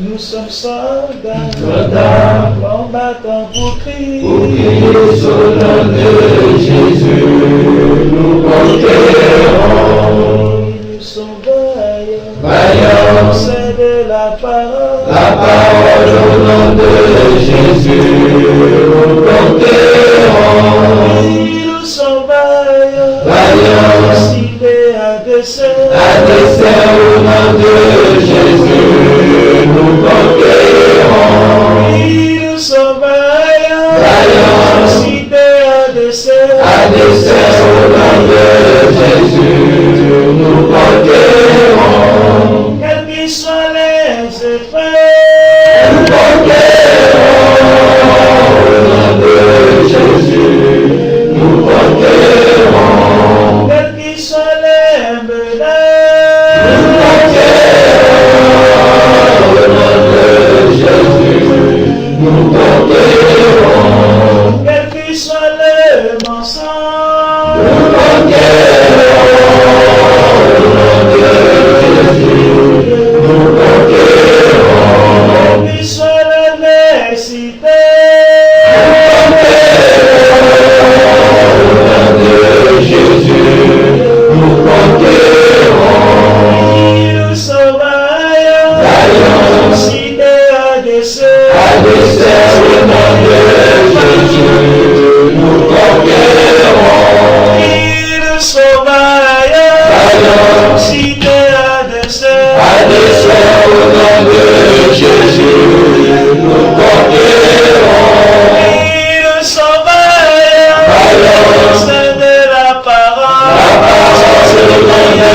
Nous sommes soldats, combattants pour crier au nom de Jésus, nous conquérons. Nous sommes vaillants, Vaillants, c'est de la parole au nom de Jésus, nous conquérons. Nous sommes vaillants, Vaillants, ciblés à dessein au nom de Jésus, nous conquérons. Nous sommes vaillants, Vaillants, ciblés à dessein au nom de Jésus, nous conquérons. Quels qu'ils soient les effets, Nous conquérons au nom de Jésus, nous conquérons. quels qu'ils soient les menaces, Nous conquérons au nom de Jésus, nous conquérons. quels qu'ils soient les mensonges, Nous conquérons au nom de Jésus, nous conquérons. quels qu'ils soient l'adversité, Jésus, nous conquérons. nous sommes vaillants, Vaillants, ciblés à dessein au nom de Jésus, nous conquérons. Nous sommes vaillants, Vaillants, ciblés à dessein au nom de Jésus, nous conquérons. Nous sommes vaillants, Vaillants, c'est de la parole au nom de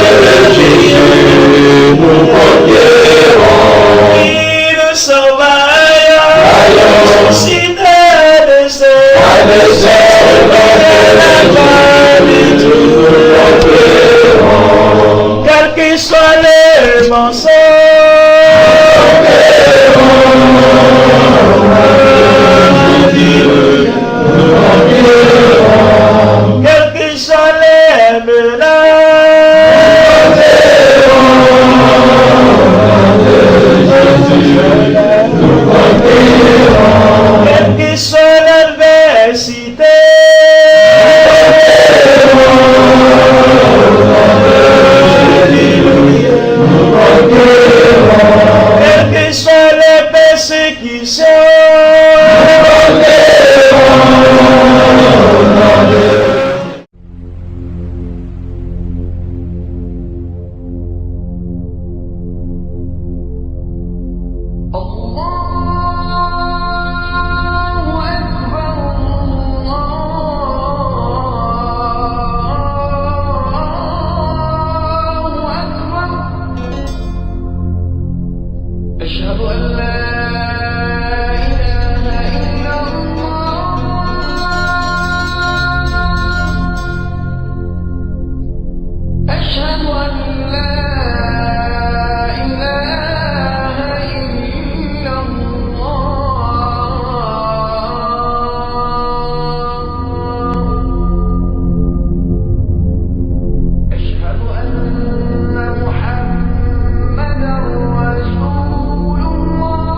Jésus, nous conquérons. Nous sommes vaillants, Vaillants, ciblés à dessein au nom de Jésus, nous conquérons. quels qu'ils soient les mensonges, quels qu'ils soient les menaces, quelle que soit l'adversité, quelles que soient les persécutions, أشهد أن لا إله إلا الله أشهد أن لا إله إلا الله أشهد أن محمدا رسول الله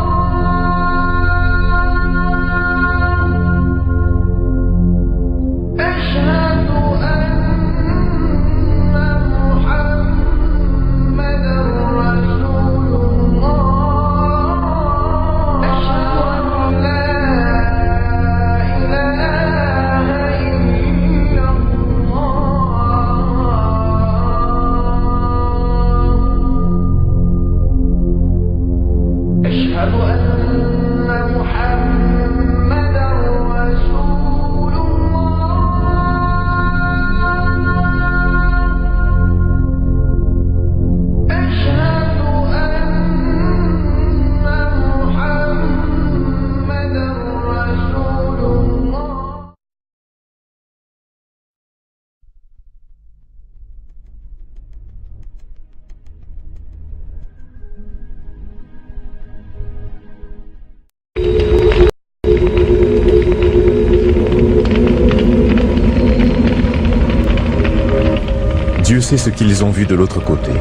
أشهد أن محمدا رسول الله أشهد أن لا إله إلا الله أشهد أن محمدا رسول الله أشهد أن محمدا رسول الله Dieu sait ce qu'ils ont vu de l'autre côté.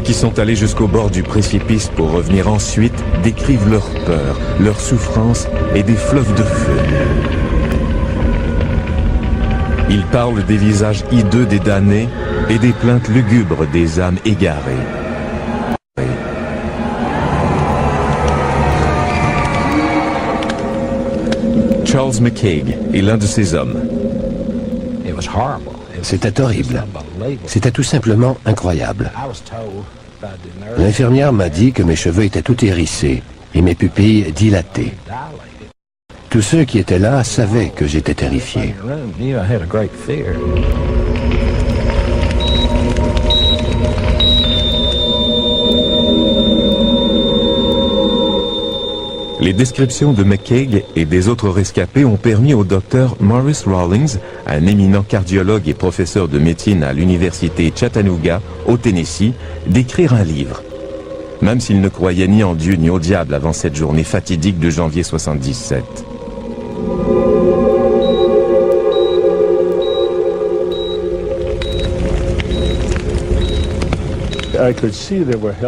qui sont allés jusqu'au bord du précipice pour revenir ensuite décrivent leur peur, leur souffrance et des fleuves de feu. Ils parlent des visages hideux des damnés et des plaintes lugubres des âmes égarées. Charles McCaig est l'un de ces hommes. C'était horrible. C'était tout simplement incroyable. L'infirmière m'a dit que mes cheveux étaient tout hérissés et mes pupilles dilatées. Tous ceux qui étaient là savaient que j'étais terrifié. Les descriptions de McCaig et des autres rescapés ont permis au docteur Maurice Rawlings, un éminent cardiologue et professeur de médecine à l'université Chattanooga, au Tennessee, d'écrire un livre. Même s'il ne croyait ni en Dieu ni au diable avant cette journée fatidique de janvier 77.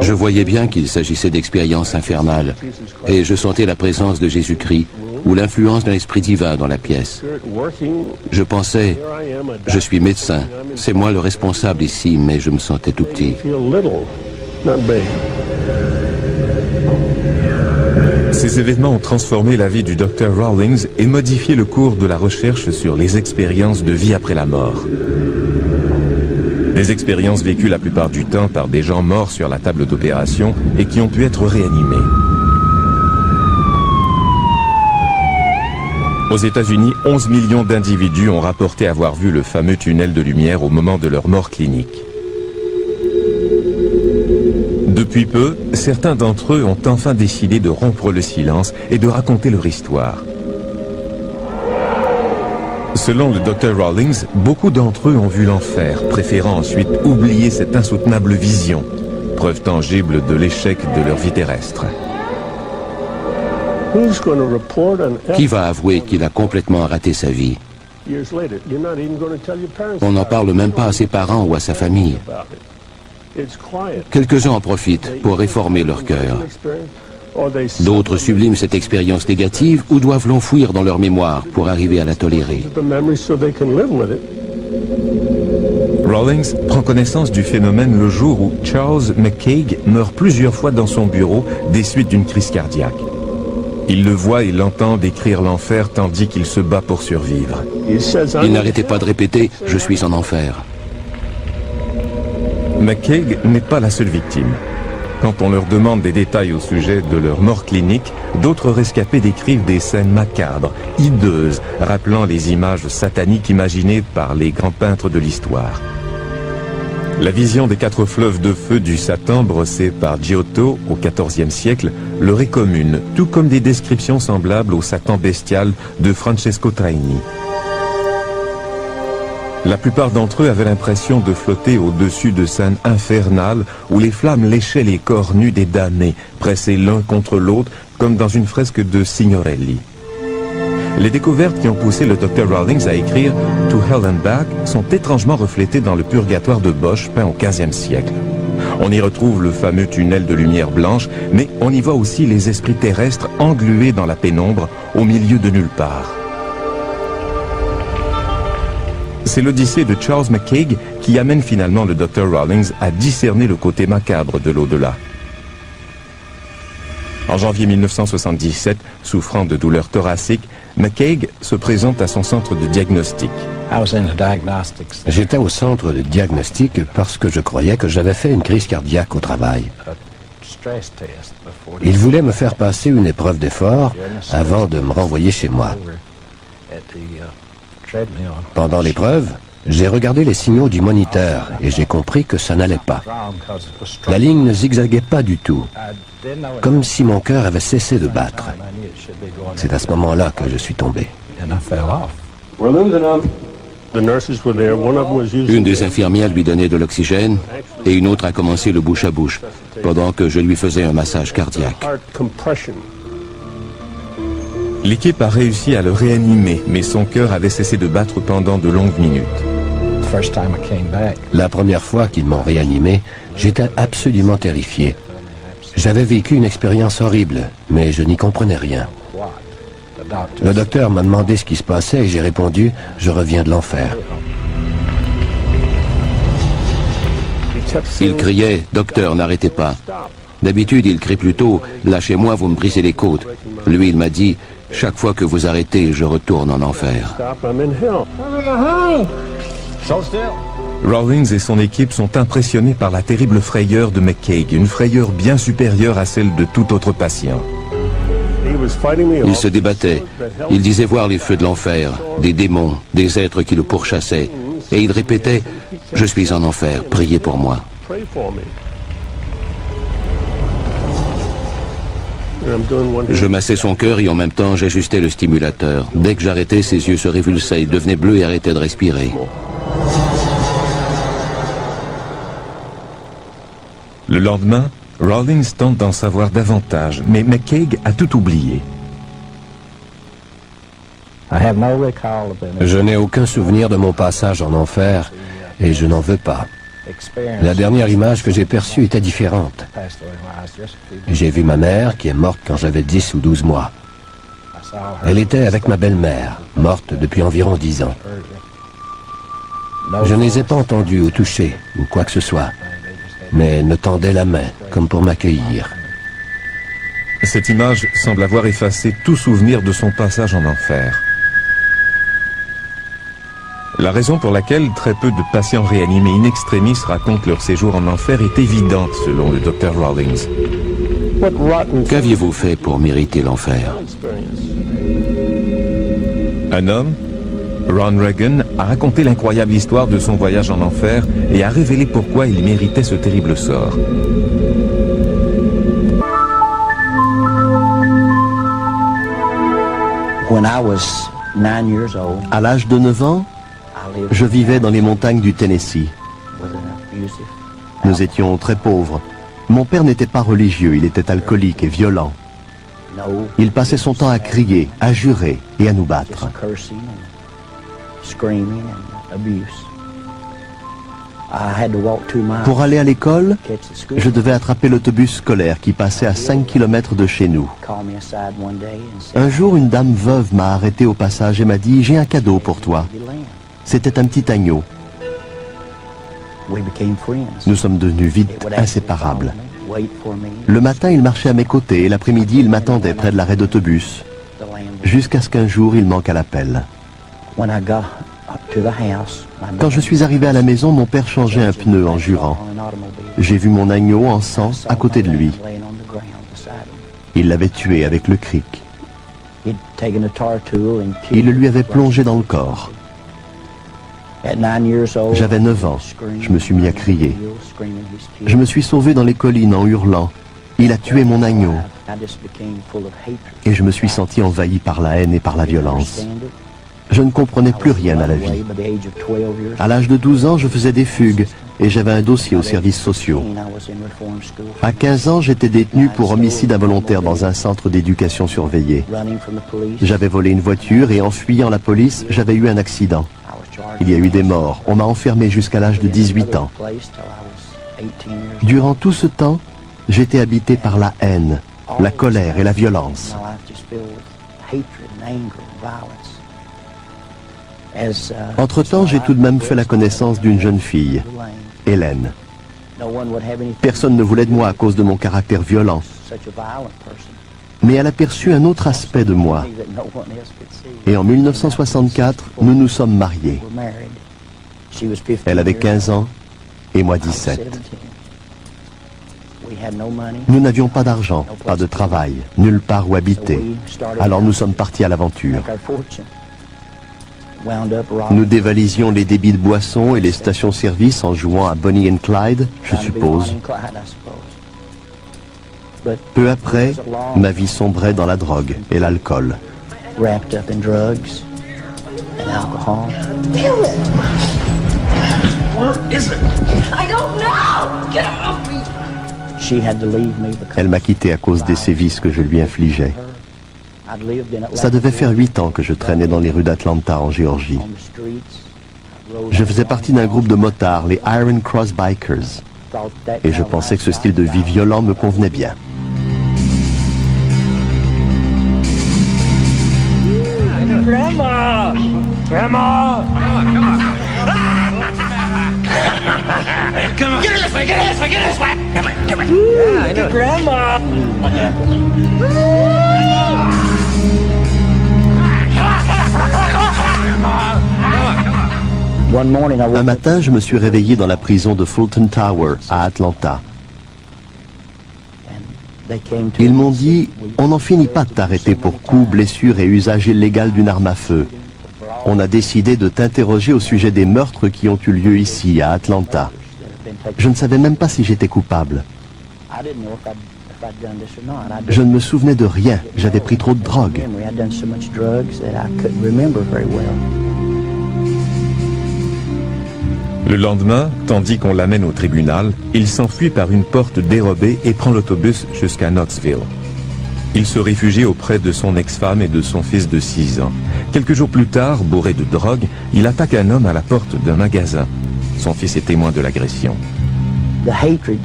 Je voyais bien qu'il s'agissait d'expériences infernales et je sentais la présence de Jésus-Christ ou l'influence d'un esprit divin dans la pièce. Je pensais, je suis médecin, c'est moi le responsable ici, mais je me sentais tout petit. Ces événements ont transformé la vie du Dr Rawlings et modifié le cours de la recherche sur les expériences de vie après la mort. Des expériences vécues la plupart du temps par des gens morts sur la table d'opération et qui ont pu être réanimés. Aux États-Unis, 11 millions d'individus ont rapporté avoir vu le fameux tunnel de lumière au moment de leur mort clinique. Depuis peu, certains d'entre eux ont enfin décidé de rompre le silence et de raconter leur histoire. Selon le Dr Rawlings, beaucoup d'entre eux ont vu l'enfer, préférant ensuite oublier cette insoutenable vision, preuve tangible de l'échec de leur vie terrestre. Qui va avouer qu'il a complètement raté sa vie? On n'en parle même pas à ses parents ou à sa famille. Quelques-uns en profitent pour réformer leur cœur. D'autres subliment cette expérience négative ou doivent l'enfouir dans leur mémoire pour arriver à la tolérer. Rawlings prend connaissance du phénomène le jour où Charles McCaig meurt plusieurs fois dans son bureau des suites d'une crise cardiaque. Il le voit et l'entend décrire l'enfer tandis qu'il se bat pour survivre. Il n'arrêtait pas de répéter « Je suis en enfer ». McCaig n'est pas la seule victime. Quand on leur demande des détails au sujet de leur mort clinique, d'autres rescapés décrivent des scènes macabres, hideuses, rappelant les images sataniques imaginées par les grands peintres de l'histoire. La vision des 4 fleuves de feu du Satan brossés par Giotto au XIVe siècle leur est commune, tout comme des descriptions semblables au Satan bestial de Francesco Traini. La plupart d'entre eux avaient l'impression de flotter au-dessus de scènes infernales où les flammes léchaient les corps nus des damnés, pressés l'un contre l'autre comme dans une fresque de Signorelli. Les découvertes qui ont poussé le Dr Rawlings à écrire « To Hell and Back » sont étrangement reflétées dans le Purgatoire de Bosch peint au XVe siècle. On y retrouve le fameux tunnel de lumière blanche, mais on y voit aussi les esprits terrestres englués dans la pénombre au milieu de nulle part. C'est l'odyssée de Charles McCaig qui amène finalement le Dr Rawlings à discerner le côté macabre de l'au-delà. En janvier 1977, souffrant de douleurs thoraciques, McCaig se présente à son centre de diagnostic. J'étais au centre de diagnostic parce que je croyais que j'avais fait une crise cardiaque au travail. Ils voulaient me faire passer une épreuve d'effort avant de me renvoyer chez moi. Pendant l'épreuve, j'ai regardé les signaux du moniteur et j'ai compris que ça n'allait pas. La ligne ne zigzaguait pas du tout, comme si mon cœur avait cessé de battre. C'est à ce moment-là que je suis tombé. Une des infirmières lui donnait de l'oxygène et une autre a commencé le bouche à bouche, pendant que je lui faisais un massage cardiaque. L'équipe a réussi à le réanimer, mais son cœur avait cessé de battre pendant de longues minutes. La première fois qu'ils m'ont réanimé, j'étais absolument terrifié. J'avais vécu une expérience horrible, mais je n'y comprenais rien. Le docteur m'a demandé ce qui se passait et j'ai répondu « Je reviens de l'enfer ». Il criait « Docteur, n'arrêtez pas ». D'habitude, il crie plutôt « Lâchez-moi, vous me brisez les côtes ». Lui, il m'a dit « Chaque fois que vous arrêtez, je retourne en enfer ». Rawlings et son équipe sont impressionnés par la terrible frayeur de McCaig, une frayeur bien supérieure à celle de tout autre patient. Il se débattait. Il disait voir les feux de l'enfer, des démons, des êtres qui le pourchassaient. Et il répétait « Je suis en enfer, priez pour moi ». Je massais son cœur et en même temps j'ajustais le stimulateur. Dès que j'arrêtais, ses yeux se révulsaient, il devenait bleu et arrêtait de respirer. Le lendemain, Rawlings tente d'en savoir davantage, mais McCaig a tout oublié. Je n'ai aucun souvenir de mon passage en enfer et je n'en veux pas. La dernière image que j'ai perçue était différente. J'ai vu ma mère qui est morte quand j'avais 10 ou 12 mois. Elle était avec ma belle-mère, morte depuis environ 10 ans. Je ne les ai pas entendus ou touchés ou quoi que ce soit, mais elle me tendait la main comme pour m'accueillir. Cette image semble avoir effacé tout souvenir de son passage en enfer. La raison pour laquelle très peu de patients réanimés in extremis racontent leur séjour en enfer est évidente, selon le Dr Rawlings. Qu'aviez-vous fait pour mériter l'enfer? Un homme, Ron Reagan, a raconté l'incroyable histoire de son voyage en enfer et a révélé pourquoi il méritait ce terrible sort. À l'âge de 9 ans, je vivais dans les montagnes du Tennessee. Nous étions très pauvres. Mon père n'était pas religieux, il était alcoolique et violent. Il passait son temps à crier, à jurer et à nous battre. Pour aller à l'école, je devais attraper l'autobus scolaire qui passait à 5 km de chez nous. Un jour, une dame veuve m'a arrêté au passage et m'a dit « J'ai un cadeau pour toi ». C'était un petit agneau. Nous sommes devenus vite inséparables. Le matin, il marchait à mes côtés et l'après-midi, il m'attendait près de l'arrêt d'autobus. Jusqu'à ce qu'un jour, il manque à l'appel. Quand je suis arrivé à la maison, mon père changeait un pneu en jurant. J'ai vu mon agneau en sang à côté de lui. Il l'avait tué avec le cric. Il le lui avait plongé dans le corps. J'avais 9 ans. Je me suis mis à crier. Je me suis sauvé dans les collines en hurlant. Il a tué mon agneau. Et je me suis senti envahi par la haine et par la violence. Je ne comprenais plus rien à la vie. À l'âge de 12 ans, je faisais des fugues et j'avais un dossier aux services sociaux. À 15 ans, j'étais détenu pour homicide involontaire dans un centre d'éducation surveillée. J'avais volé une voiture et en fuyant la police, j'avais eu un accident. Il y a eu des morts. On m'a enfermé jusqu'à l'âge de 18 ans. Durant tout ce temps, j'étais habité par la haine, la colère et la violence. Entre-temps, j'ai tout de même fait la connaissance d'une jeune fille, Hélène. Personne ne voulait de moi à cause de mon caractère violent. Mais elle aperçut un autre aspect de moi. Et en 1964, nous nous sommes mariés. Elle avait 15 ans et moi 17. Nous n'avions pas d'argent, pas de travail, nulle part où habiter. Alors nous sommes partis à l'aventure. Nous dévalisions les débits de boissons et les stations-service en jouant à Bonnie and Clyde, je suppose. Peu après, ma vie sombrait dans la drogue et l'alcool. Elle m'a quitté à cause des sévices que je lui infligeais. Ça devait faire 8 ans que je traînais dans les rues d'Atlanta en Géorgie. Je faisais partie d'un groupe de motards, les Iron Cross Bikers. Et je pensais que ce style de vie violent me convenait bien. Grandma! Grandma! Come on. Get this way, get this way, get this way! Come on, come on. Yeah, I know. Grandma! Un matin, je me suis réveillé dans la prison de Fulton Tower, à Atlanta. Ils m'ont dit, on n'en finit pas de t'arrêter pour coups, blessures et usage illégal d'une arme à feu. On a décidé de t'interroger au sujet des meurtres qui ont eu lieu ici, à Atlanta. Je ne savais même pas si j'étais coupable. Je ne me souvenais de rien, j'avais pris trop de drogue. Le lendemain, tandis qu'on l'amène au tribunal, il s'enfuit par une porte dérobée et prend l'autobus jusqu'à Knoxville. Il se réfugie auprès de son ex-femme et de son fils de 6 ans. Quelques jours plus tard, bourré de drogue, il attaque un homme à la porte d'un magasin. Son fils est témoin de l'agression.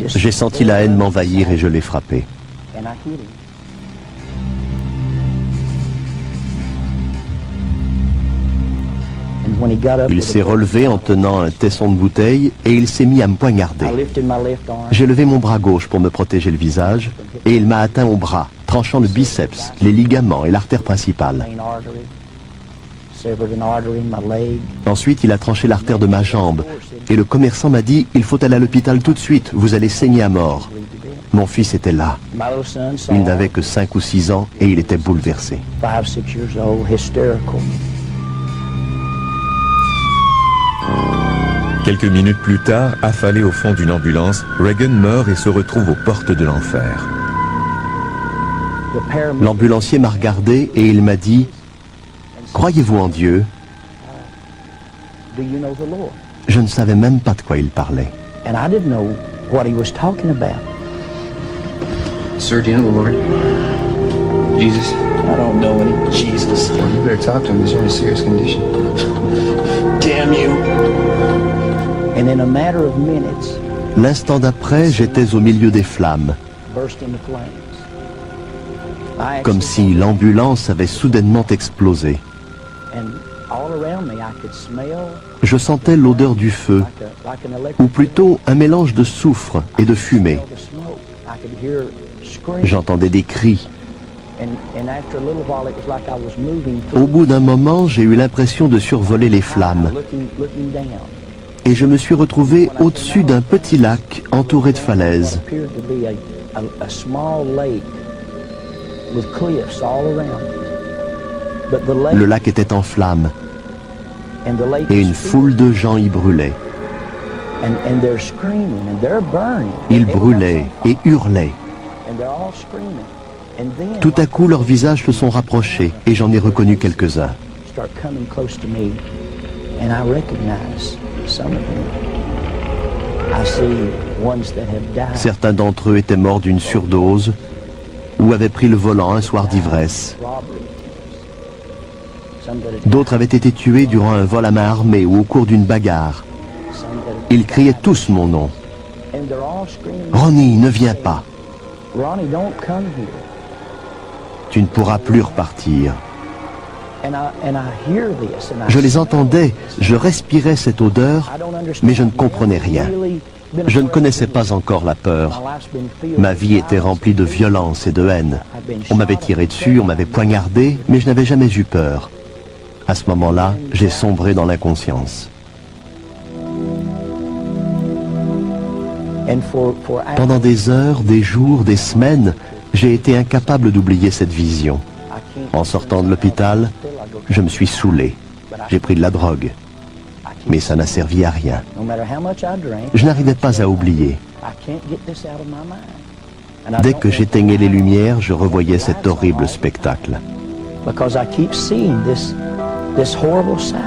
J'ai senti la haine m'envahir et je l'ai frappé. Il s'est relevé en tenant un tesson de bouteille et il s'est mis à me poignarder. J'ai levé mon bras gauche pour me protéger le visage et il m'a atteint au bras, tranchant le biceps, les ligaments et l'artère principale. Ensuite, il a tranché l'artère de ma jambe et le commerçant m'a dit « Il faut aller à l'hôpital tout de suite, vous allez saigner à mort ». Mon fils était là. Il n'avait que 5 ou 6 ans et il était bouleversé. Quelques minutes plus tard, affalé au fond d'une ambulance, Reagan meurt et se retrouve aux portes de l'enfer. L'ambulancier m'a regardé et il m'a dit « Croyez-vous en Dieu ?» Je ne savais même pas de quoi il parlait. Sir, do you know the Lord? Jesus? I don't know any Jesus. Well, you better talk to him. He's in a serious condition. Damn you. And in a matter of minutes, L'instant d'après, j'étais au milieu des flammes, burst into flames. comme si l'ambulance avait soudainement explosé. And all around me, I could smell Je sentais l'odeur du feu, like an electric ou plutôt un mélange de soufre et de fumée. smoke. I could hear screams. J'entendais des cris. And after a little while, it was like I was moving Au bout d'un moment, j'ai eu l'impression de survoler les flammes looking down. et je me suis retrouvé au-dessus d'un petit lac entouré de falaises. Appeared to be a small lake with cliffs all around it. But the lake Le lac était en flammes and the lake et une was foule de gens y brûlaient. and they're screaming and they're burning. Ils brûlaient et hurlaient. And they're all screaming. And then Tout à coup, leurs visages se sont rapprochés et j'en ai reconnu quelques-uns. start coming close to me, and I recognize some of them. I see ones that have died. Certains d'entre eux étaient morts d'une surdose ou avaient pris le volant un soir d'ivresse. Robbery. Some that have D'autres avaient été tués durant un vol à main armée ou au cours d'une bagarre. some that have Ils criaient tous mon nom. and they're all screaming. Ronnie, ne viens pas. Ronnie, don't come here. Tu ne pourras plus repartir. And I hear this, and Je les entendais, je respirais cette odeur, I don't understand. mais je ne comprenais rien. Really been Je ne afraid. connaissais pas encore la My peur. life's been filled Ma with vie était violence. remplie de violence et de haine. On m'avait tiré dessus, on m'avait poignardé, mais je n'avais jamais eu peur. À ce moment-là, j'ai sombré dans l'inconscience. And for Pendant des heures, des jours, des semaines, j'ai été incapable d'oublier cette vision. En sortant de l'hôpital, je me suis saoulé. J'ai pris de la drogue. Mais ça n'a servi à rien. no matter how much I drank, Je n'arrivais pas à oublier. I can't get this out of my mind. And I Dès don't que know j'éteignais les lumières, je revoyais cet horrible spectacle. because I keep seeing this horrible sight.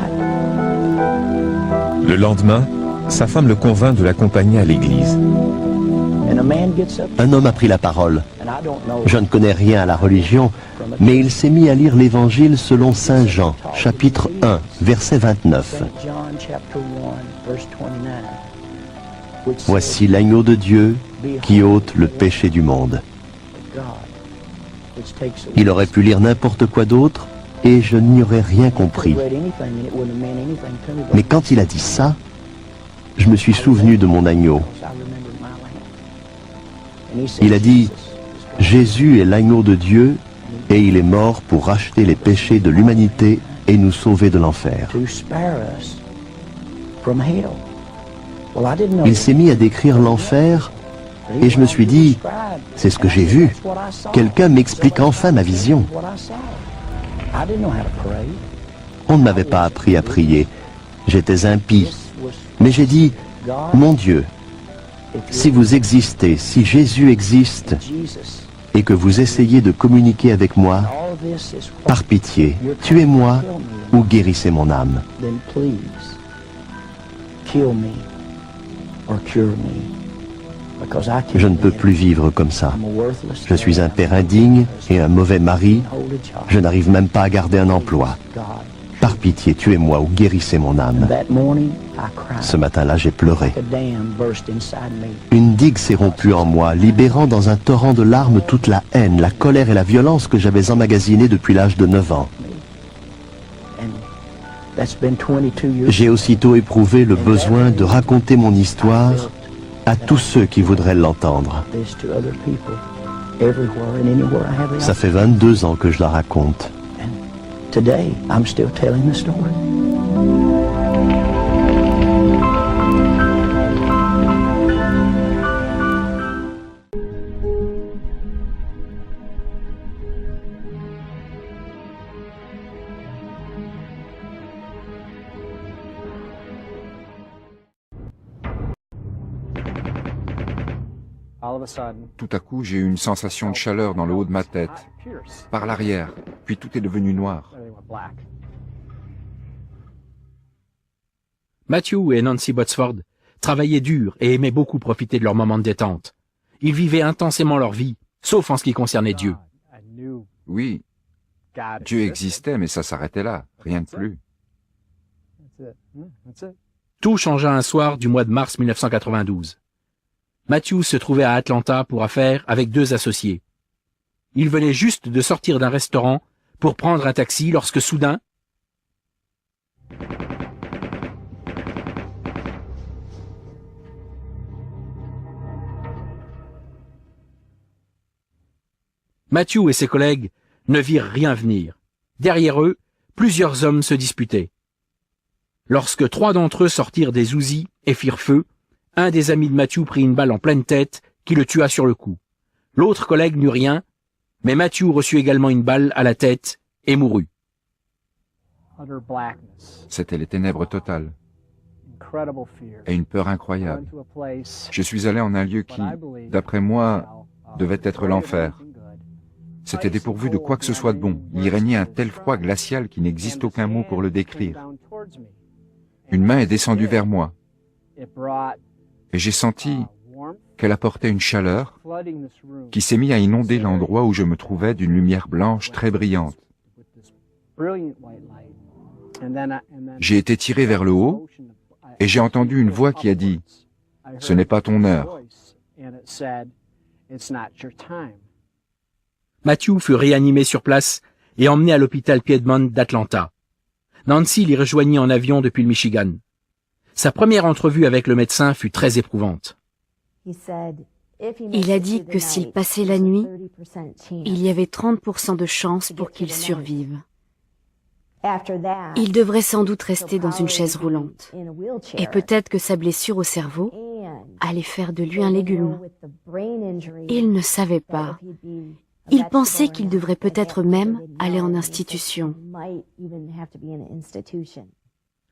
Le lendemain, sa femme le convainc de l'accompagner à l'église. And a man gets up, Un homme a pris la parole. and I don't know. Je ne connais rien à la religion, mais il s'est mis à lire l'Évangile selon Saint Jean, chapitre 1, verset 29. St. John chapter Voici l'agneau de Dieu qui ôte le péché du monde. Il aurait pu lire n'importe quoi d'autre et je n'y aurais rien compris. Mais quand il a dit ça, je me suis souvenu de mon agneau. Il a dit, Jésus est l'agneau de Dieu et il est mort pour racheter les péchés de l'humanité et nous sauver de l'enfer. Il s'est mis à décrire l'enfer et je me suis dit, c'est ce que j'ai vu. Quelqu'un m'explique enfin ma vision. On ne m'avait pas appris à prier. J'étais impie. Mais j'ai dit, mon Dieu, si vous existez, si Jésus existe, et que vous essayez de communiquer avec moi, par pitié, tuez-moi ou guérissez mon âme. Je ne peux plus vivre comme ça. Je suis un père indigne et un mauvais mari. Je n'arrive même pas à garder un emploi. Par pitié, tuez-moi ou guérissez mon âme. Ce matin-là, j'ai pleuré. Une digue s'est rompue en moi, libérant dans un torrent de larmes toute la haine, la colère et la violence que j'avais emmagasinée depuis l'âge de 9 ans. J'ai aussitôt éprouvé le besoin de raconter mon histoire à tous ceux qui voudraient l'entendre. Ça fait 22 ans que je la raconte. Today, I'm still telling the story. Tout à coup, j'ai eu une sensation de chaleur dans le haut de ma tête, par l'arrière, puis tout est devenu noir. Matthew et Nancy Botsford travaillaient dur et aimaient beaucoup profiter de leurs moments de détente. Ils vivaient intensément leur vie, sauf en ce qui concernait Dieu. Oui, Dieu existait, mais ça s'arrêtait là, rien de plus. Tout changea un soir du mois de mars 1992. Matthew se trouvait à Atlanta pour affaires avec 2 associés. Il venait juste de sortir d'un restaurant pour prendre un taxi lorsque soudain, Matthew et ses collègues ne virent rien venir. Derrière eux, plusieurs hommes se disputaient. Lorsque 3 d'entre eux sortirent des Uzis et firent feu, un des amis de Matthew prit une balle en pleine tête qui le tua sur le coup. L'autre collègue n'eut rien, mais Matthew reçut également une balle à la tête et mourut. C'était les ténèbres totales et une peur incroyable. Je suis allé en un lieu qui, d'après moi, devait être l'enfer. C'était dépourvu de quoi que ce soit de bon. Il y régnait un tel froid glacial qu'il n'existe aucun mot pour le décrire. Une main est descendue vers moi et j'ai senti qu'elle apportait une chaleur qui s'est mise à inonder l'endroit où je me trouvais d'une lumière blanche très brillante. J'ai été tiré vers le haut et j'ai entendu une voix qui a dit « Ce n'est pas ton heure ». Matthew fut réanimé sur place et emmené à l'hôpital Piedmont d'Atlanta. Nancy l'y rejoignit en avion depuis le Michigan. Sa première entrevue avec le médecin fut très éprouvante. Il a dit que s'il passait la nuit, il y avait 30% de chances pour qu'il survive. Il devrait sans doute rester dans une chaise roulante. Et peut-être que sa blessure au cerveau allait faire de lui un légume. Il ne savait pas. Il pensait qu'il devrait peut-être même aller en institution.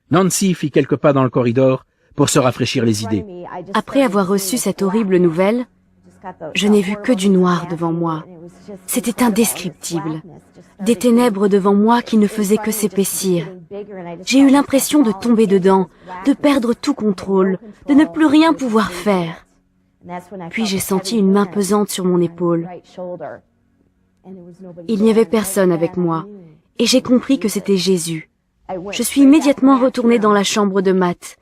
Nancy fit quelques pas dans le corridor pour se rafraîchir les idées. Après avoir reçu cette horrible nouvelle, je n'ai vu que du noir devant moi. C'était indescriptible. Des ténèbres devant moi qui ne faisaient que s'épaissir. J'ai eu l'impression de tomber dedans, de perdre tout contrôle, de ne plus rien pouvoir faire. Puis j'ai senti une main pesante sur mon épaule. Il n'y avait personne avec moi, et j'ai compris que c'était Jésus. Je suis immédiatement retournée dans la chambre de Matt.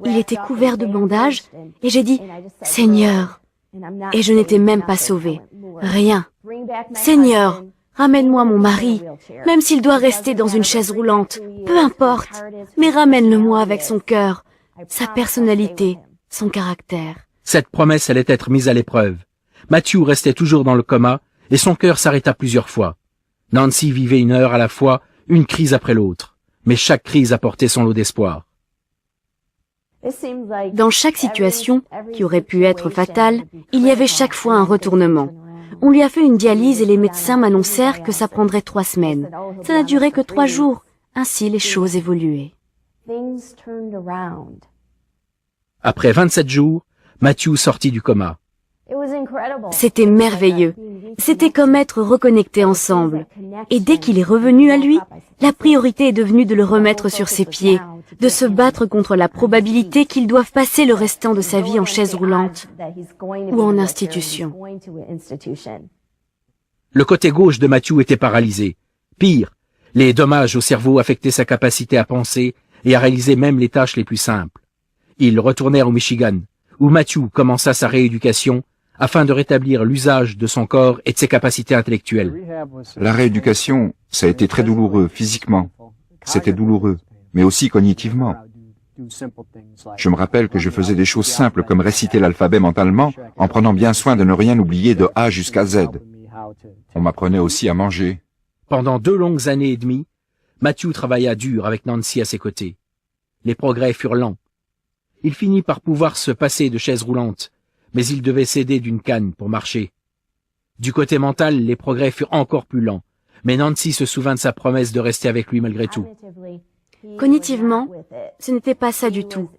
Il était couvert de bandages et j'ai dit « Seigneur !» Et je n'étais même pas sauvée. Rien. « Seigneur, ramène-moi mon mari, même s'il doit rester dans une chaise roulante, peu importe, mais ramène-le-moi avec son cœur, sa personnalité, son caractère. » Cette promesse allait être mise à l'épreuve. Matthew restait toujours dans le coma et son cœur s'arrêta plusieurs fois. Nancy vivait une heure à la fois, une crise après l'autre. Mais chaque crise apportait son lot d'espoir. Dans chaque situation, qui aurait pu être fatale, il y avait chaque fois un retournement. On lui a fait une dialyse et les médecins m'annoncèrent que ça prendrait 3 semaines. Ça n'a duré que 3 jours. Ainsi, les choses évoluaient. Après 27 jours, Matthew sortit du coma. C'était merveilleux. C'était comme être reconnectés ensemble. Et dès qu'il est revenu à lui, la priorité est devenue de le remettre sur ses pieds, de se battre contre la probabilité qu'il doive passer le restant de sa vie en chaise roulante ou en institution. Le côté gauche de Matthew était paralysé. Pire, les dommages au cerveau affectaient sa capacité à penser et à réaliser même les tâches les plus simples. Ils retournèrent au Michigan, où Matthew commença sa rééducation afin de rétablir l'usage de son corps et de ses capacités intellectuelles. La rééducation, ça a été très douloureux physiquement. C'était douloureux, mais aussi cognitivement. Je me rappelle que je faisais des choses simples comme réciter l'alphabet mentalement en prenant bien soin de ne rien oublier de A jusqu'à Z. On m'apprenait aussi à manger. Pendant 2 longues années et demie, Matthew travailla dur avec Nancy à ses côtés. Les progrès furent lents. Il finit par pouvoir se passer de chaise roulante, mais il devait s'aider d'une canne pour marcher. Du côté mental, les progrès furent encore plus lents, mais Nancy se souvint de sa promesse de rester avec lui malgré tout. Cognitivement, ce n'était pas ça du tout.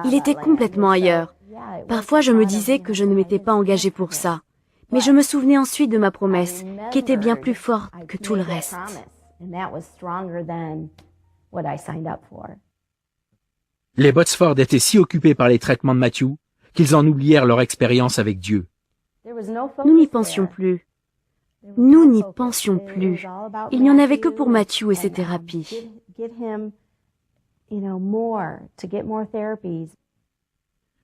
Il était complètement ailleurs. Parfois, je me disais que je ne m'étais pas engagée pour ça. Mais je me souvenais ensuite de ma promesse, qui était bien plus forte que tout le reste. Les Botsford étaient si occupés par les traitements de Matthew qu'ils en oublièrent leur expérience avec Dieu. Nous n'y pensions plus. Nous n'y pensions plus. Il n'y en avait que pour Matthew et ses thérapies.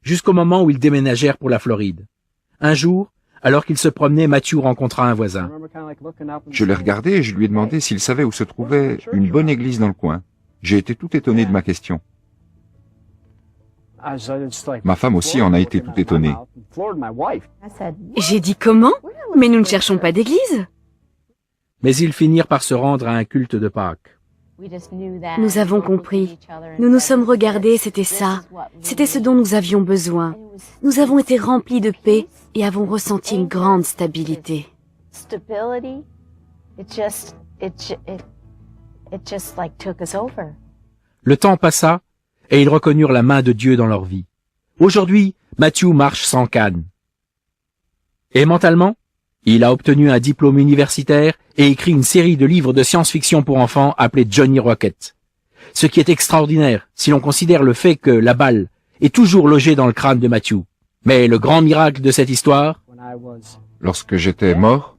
Jusqu'au moment où ils déménagèrent pour la Floride. Un jour, alors qu'il se promenait, Matthew rencontra un voisin. Je l'ai regardé et je lui ai demandé s'il savait où se trouvait une bonne église dans le coin. J'ai été tout étonné de ma question. Ma femme aussi en a été tout étonnée. J'ai dit comment? Mais nous ne cherchons pas d'église. Mais ils finirent par se rendre à un culte de Pâques. Nous avons compris. Nous nous sommes regardés, c'était ça. C'était ce dont nous avions besoin. Nous avons été remplis de paix et avons ressenti une grande stabilité. Le temps passa et ils reconnurent la main de Dieu dans leur vie. Aujourd'hui, Matthew marche sans canne. Et mentalement, il a obtenu un diplôme universitaire et écrit une série de livres de science-fiction pour enfants appelés Johnny Rocket. Ce qui est extraordinaire si l'on considère le fait que la balle est toujours logée dans le crâne de Matthew. Mais le grand miracle de cette histoire, lorsque j'étais mort,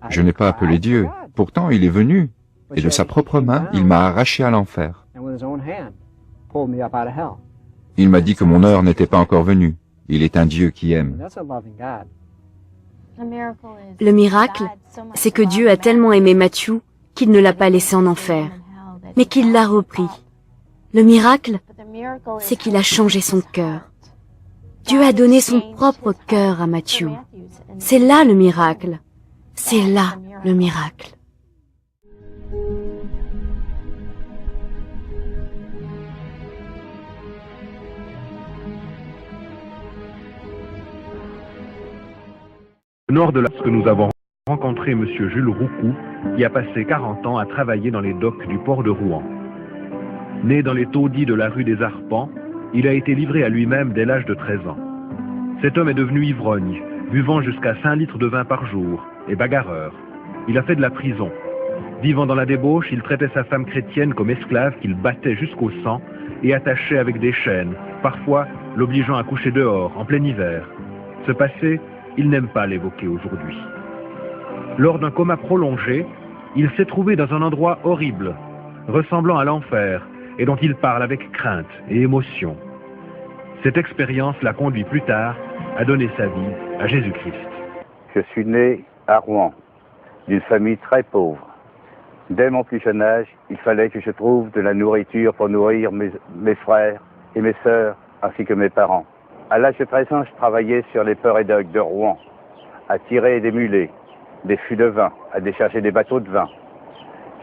je n'ai pas appelé Dieu. Pourtant, il est venu, et de sa propre main, il m'a arraché à l'enfer. Il m'a dit que mon heure n'était pas encore venue. Il est un Dieu qui aime. Le miracle, c'est que Dieu a tellement aimé Matthew qu'il ne l'a pas laissé en enfer, mais qu'il l'a repris. Le miracle, c'est qu'il a changé son cœur. Dieu a donné son propre cœur à Matthew. C'est là le miracle. C'est là le miracle. Au nord de que nous avons rencontré M. Jules Roucou, qui a passé 40 ans à travailler dans les docks du port de Rouen. Né dans les taudis de la rue des Arpents, il a été livré à lui-même dès l'âge de 13 ans. Cet homme est devenu ivrogne, buvant jusqu'à 5 litres de vin par jour, et bagarreur. Il a fait de la prison. Vivant dans la débauche, il traitait sa femme chrétienne comme esclave qu'il battait jusqu'au sang et attachait avec des chaînes, parfois l'obligeant à coucher dehors, en plein hiver. Ce passé, il n'aime pas l'évoquer aujourd'hui. Lors d'un coma prolongé, il s'est trouvé dans un endroit horrible, ressemblant à l'enfer et dont il parle avec crainte et émotion. Cette expérience l'a conduit plus tard à donner sa vie à Jésus-Christ. Je suis né à Rouen, d'une famille très pauvre. Dès mon plus jeune âge, il fallait que je trouve de la nourriture pour nourrir mes frères et mes sœurs, ainsi que mes parents. À l'âge de 13 ans, je travaillais sur les ports et docks de Rouen, à tirer des mulets, des fûts de vin, à décharger des bateaux de vin.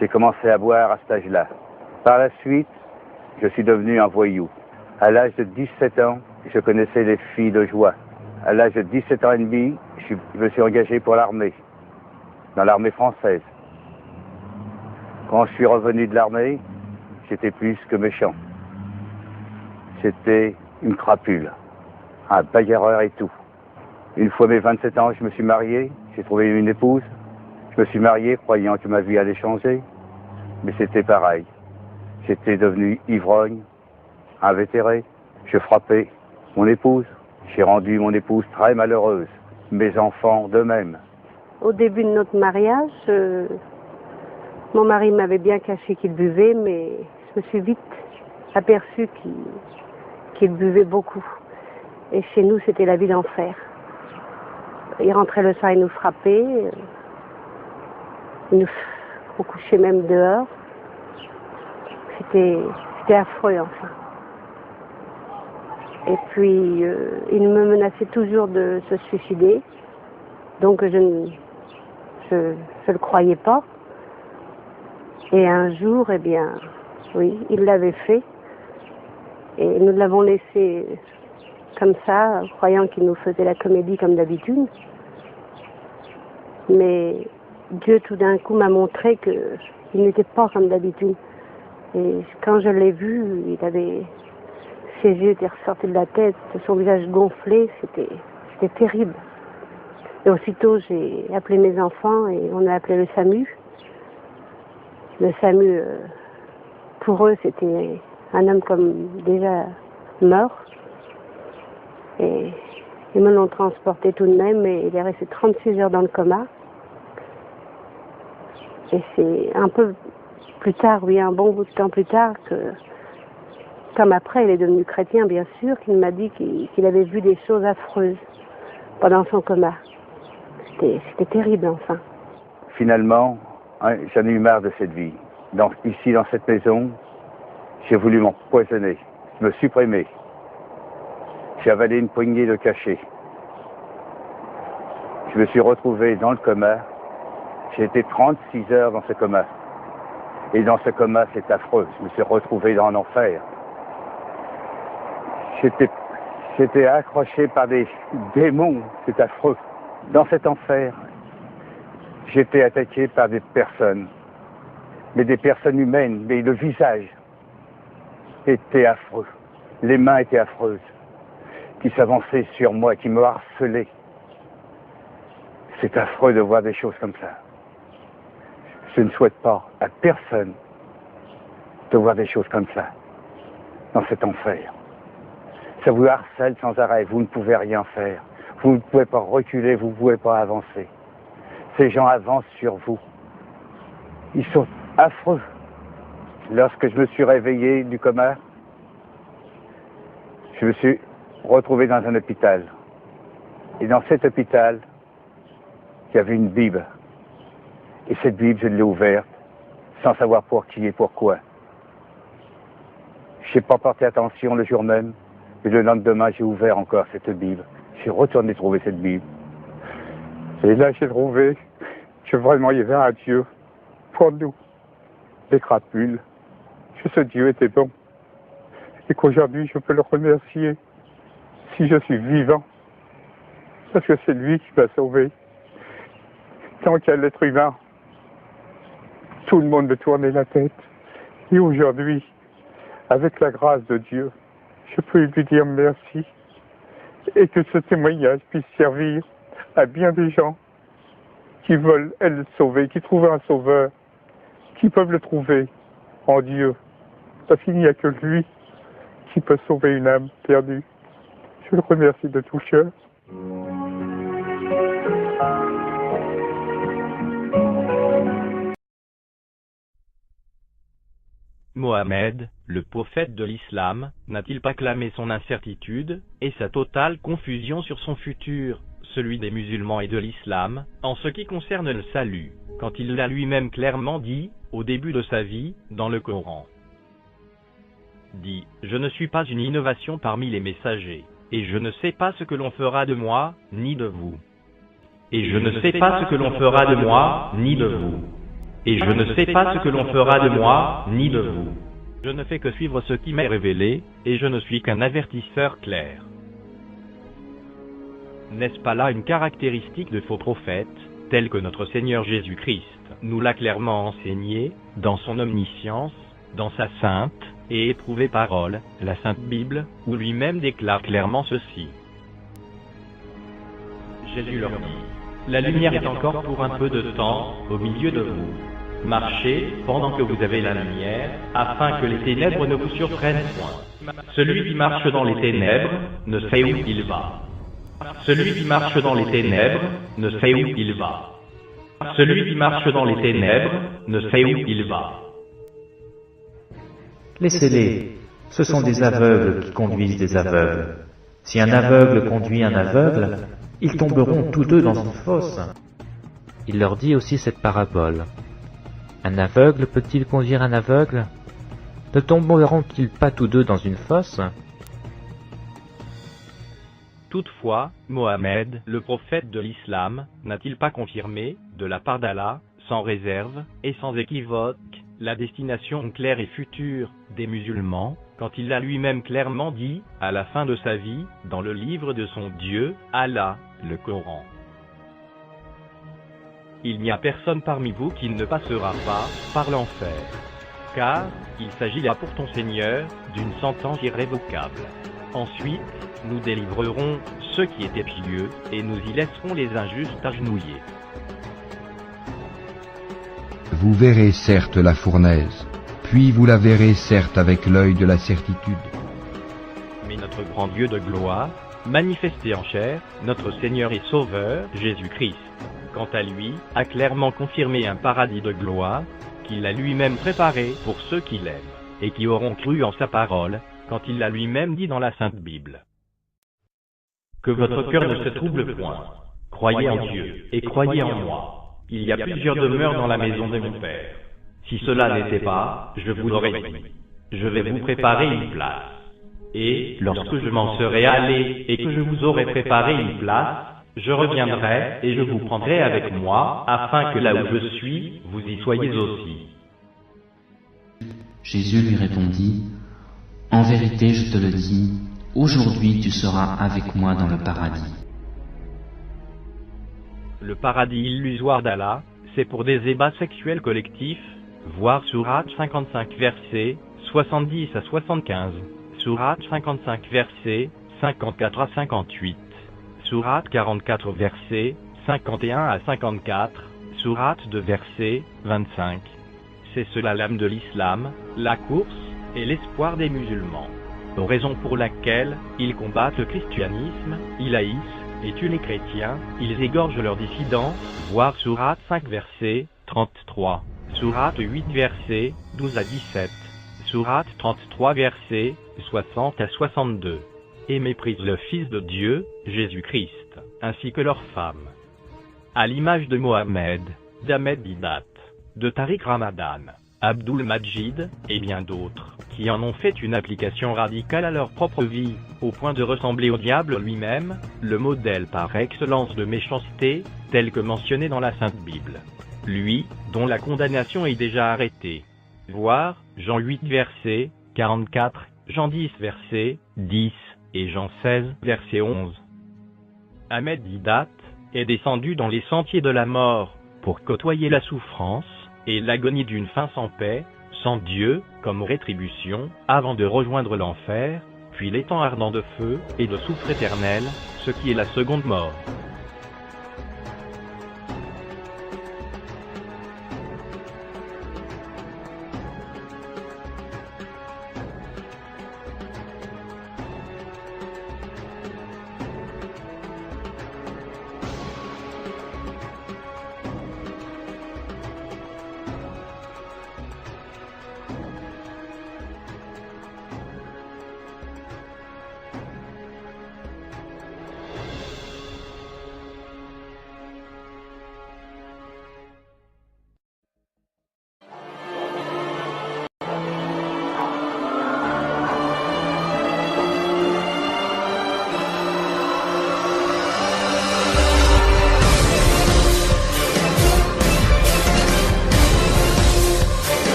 J'ai commencé à boire à cet âge-là. Par la suite, je suis devenu un voyou. À l'âge de 17 ans, je connaissais les filles de joie. À l'âge de 17 ans et demi, je me suis engagé pour l'armée, dans l'armée française. Quand je suis revenu de l'armée, j'étais plus que méchant. J'étais une crapule, un bagarreur et tout. Une fois mes 27 ans, je me suis marié, j'ai trouvé une épouse. Je me suis marié croyant que ma vie allait changer, mais c'était pareil. J'étais devenu ivrogne, invétéré, je frappais mon épouse. J'ai rendu mon épouse très malheureuse, mes enfants de même. Au début de notre mariage, mon mari m'avait bien caché qu'il buvait, mais je me suis vite aperçue qu'il buvait beaucoup. Et chez nous, c'était la vie d'enfer. Il rentrait le soir, il nous frappait, il nous couchait même dehors. C'était affreux, enfin. Et puis, il me menaçait toujours de se suicider. Donc, je ne le croyais pas. Et un jour, eh bien, oui, il l'avait fait. Et nous l'avons laissé comme ça, croyant qu'il nous faisait la comédie comme d'habitude. Mais Dieu, tout d'un coup, m'a montré qu'il n'était pas comme d'habitude. Et quand je l'ai vu, ses yeux étaient ressortis de la tête, son visage gonflé, c'était terrible. Et aussitôt, j'ai appelé mes enfants et on a appelé le SAMU. Le SAMU, pour eux, c'était un homme comme déjà mort. Et ils me l'ont transporté tout de même et il est resté 36 heures dans le coma. Et c'est un peu plus tard, oui, un bon bout de temps plus tard, comme après il est devenu chrétien, bien sûr, qu'il m'a dit qu'il avait vu des choses affreuses pendant son coma. C'était terrible, enfin. Finalement, j'en ai eu marre de cette vie. Ici, dans cette maison, j'ai voulu m'empoisonner, me supprimer. J'ai avalé une poignée de cachets. Je me suis retrouvé dans le coma. J'ai été 36 heures dans ce coma. Et dans ce coma, c'est affreux. Je me suis retrouvé dans l'enfer. J'étais accroché par des démons. C'est affreux. Dans cet enfer, j'étais attaqué par des personnes. Mais des personnes humaines. Mais le visage était affreux. Les mains étaient affreuses. Qui s'avançaient sur moi, qui me harcelaient. C'est affreux de voir des choses comme ça. Je ne souhaite pas à personne de voir des choses comme ça, dans cet enfer. Ça vous harcèle sans arrêt, vous ne pouvez rien faire. Vous ne pouvez pas reculer, vous ne pouvez pas avancer. Ces gens avancent sur vous. Ils sont affreux. Lorsque je me suis réveillé du coma, je me suis retrouvé dans un hôpital. Et dans cet hôpital, il y avait une Bible. Et cette Bible, je l'ai ouverte, sans savoir pour qui et pourquoi. Je n'ai pas porté attention le jour même, mais le lendemain, j'ai ouvert encore cette Bible. J'ai retourné trouver cette Bible. Et là, j'ai trouvé que vraiment, il y avait un Dieu pour nous, les crapules, que ce Dieu était bon. Et qu'aujourd'hui, je peux le remercier si je suis vivant, parce que c'est lui qui m'a sauvé. Tant qu'il y a l'être humain, tout le monde me tournait la tête. Et aujourd'hui, avec la grâce de Dieu, je peux lui dire merci. Et que ce témoignage puisse servir à bien des gens qui veulent être sauvés, qui trouvent un sauveur, qui peuvent le trouver en Dieu. Parce qu'il n'y a que lui qui peut sauver une âme perdue. Je le remercie de tout cœur. Mohammed, le prophète de l'islam, n'a-t-il pas clamé son incertitude et sa totale confusion sur son futur, celui des musulmans et de l'islam, en ce qui concerne le salut, quand il l'a lui-même clairement dit, au début de sa vie, dans le Coran. Dit, je ne suis pas une innovation parmi les messagers, et je ne sais pas ce que l'on fera de moi, ni de vous. Et je ne sais pas ce que l'on fera de moi, ni de vous. Et je ne sais pas ce que l'on fera de moi, ni de vous. Je ne fais que suivre ce qui m'est révélé, et je ne suis qu'un avertisseur clair. N'est-ce pas là une caractéristique de faux prophètes, telle que notre Seigneur Jésus-Christ nous l'a clairement enseigné, dans son omniscience, dans sa sainte et éprouvée parole, la Sainte Bible, où lui-même déclare clairement ceci. Jésus leur dit, la lumière est encore pour un peu de temps, au milieu de vous. Marchez pendant que vous avez la lumière, afin que les ténèbres ne vous surprennent point. Celui qui marche dans les ténèbres ne sait où il va. Celui qui marche dans les ténèbres ne sait où il va. Celui qui marche dans les ténèbres ne sait où il va. Laissez-les, ce sont des aveugles qui conduisent des aveugles. Si un aveugle conduit un aveugle, ils tomberont tous deux dans une fosse. Il leur dit aussi cette parabole. Un aveugle peut-il conduire un aveugle? Ne tomberont-ils pas tous deux dans une fosse? Toutefois, Mohammed, le prophète de l'islam, n'a-t-il pas confirmé, de la part d'Allah, sans réserve et sans équivoque, la destination claire et future des musulmans, quand il l'a lui-même clairement dit, à la fin de sa vie, dans le livre de son Dieu, Allah, le Coran. Il n'y a personne parmi vous qui ne passera pas par l'enfer, car il s'agit là pour ton Seigneur d'une sentence irrévocable. Ensuite, nous délivrerons ceux qui étaient pieux, et nous y laisserons les injustes agenouillés. Vous verrez certes la fournaise, puis vous la verrez certes avec l'œil de la certitude. Mais notre grand Dieu de gloire, manifesté en chair, notre Seigneur et Sauveur, Jésus-Christ, quant à lui, a clairement confirmé un paradis de gloire, qu'il a lui-même préparé pour ceux qui l'aiment, et qui auront cru en sa parole, quand il l'a lui-même dit dans la Sainte Bible. Que votre cœur ne se trouble point. Croyez en Dieu, et croyez en moi. Il y a plusieurs demeures dans la maison de mon Père. Si cela n'était pas, je vous l'aurais dit. Je vais vous préparer une place. Et, lorsque je m'en serai allé, et que je vous aurai préparé une place, je reviendrai, et je vous prendrai avec moi, afin que là où je suis, vous y soyez aussi. Jésus lui répondit, « En vérité, je te le dis, aujourd'hui tu seras avec moi dans le paradis. » Le paradis illusoire d'Allah, c'est pour des ébats sexuels collectifs, voir Sourate 55 versets 70 à 75, Sourate 55 versets 54 à 58, Sourate 44 versets 51 à 54, Sourate 2 versets 25. C'est cela l'âme de l'islam, la course et l'espoir des musulmans. Raison pour laquelle ils combattent le christianisme, ils haïssent et tuent les chrétiens, ils égorgent leurs dissidents, voir Sourate 5 versets 33, Sourate 8 versets 12 à 17, Sourate 33 versets 60 à 62, et méprisent le Fils de Dieu, Jésus-Christ, ainsi que leurs femmes. À l'image de Mohammed, d'Ahmed Didat, de Tariq Ramadan, Abdul Majid, et bien d'autres, qui en ont fait une application radicale à leur propre vie, au point de ressembler au diable lui-même, le modèle par excellence de méchanceté, tel que mentionné dans la Sainte Bible. Lui, dont la condamnation est déjà arrêtée. Voir, Jean 8 verset 44, Jean 10 verset 10, et Jean 16 verset 11. Ahmed Didat est descendu dans les sentiers de la mort, pour côtoyer la souffrance, et l'agonie d'une fin sans paix, sans Dieu, comme rétribution, avant de rejoindre l'enfer, puis l'étang ardent de feu, et de soufre éternel, ce qui est la seconde mort.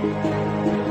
Thank you.